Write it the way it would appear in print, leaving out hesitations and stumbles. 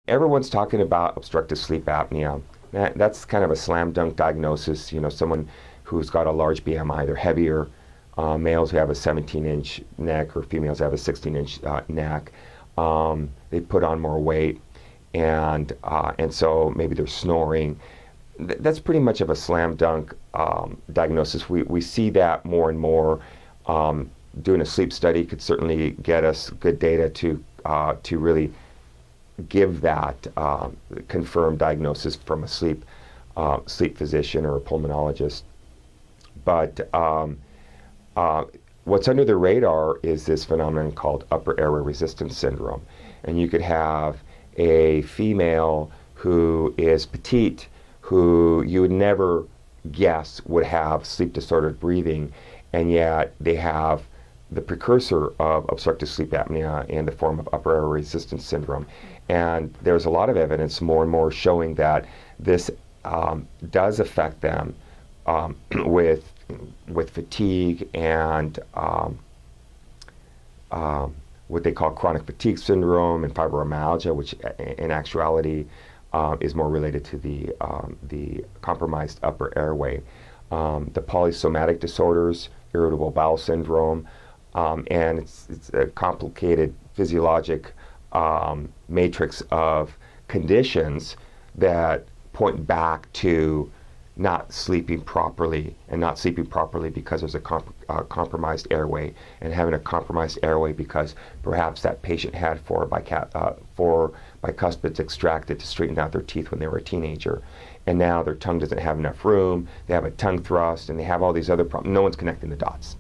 Everyone's talking about obstructive sleep apnea. That's kind of a slam dunk diagnosis. You know, someone who's got a large BMI, they're heavier. Males who have a 17-inch neck or females who have a 16-inch neck. They put on more weight, and so maybe they're snoring. That's pretty much of a slam dunk diagnosis. We see that more and more. Doing a sleep study could certainly get us good data to really give that confirmed diagnosis from a sleep physician or a pulmonologist. But what's under the radar is this phenomenon called upper airway resistance syndrome. And you could have a female who is petite, who you would never guess would have sleep disordered breathing, and yet they have the precursor of obstructive sleep apnea in the form of upper airway resistance syndrome. And there's a lot of evidence more and more showing that this does affect them with fatigue and what they call chronic fatigue syndrome and fibromyalgia, which in actuality is more related to the compromised upper airway. The polysomatic disorders, irritable bowel syndrome, and it's a complicated physiologic matrix of conditions that point back to not sleeping properly, and not sleeping properly because there's a compromised airway, and having a compromised airway because perhaps that patient had four bicuspids extracted to straighten out their teeth when they were a teenager, and now their tongue doesn't have enough room, they have a tongue thrust, and they have all these other problems. No one's connecting the dots.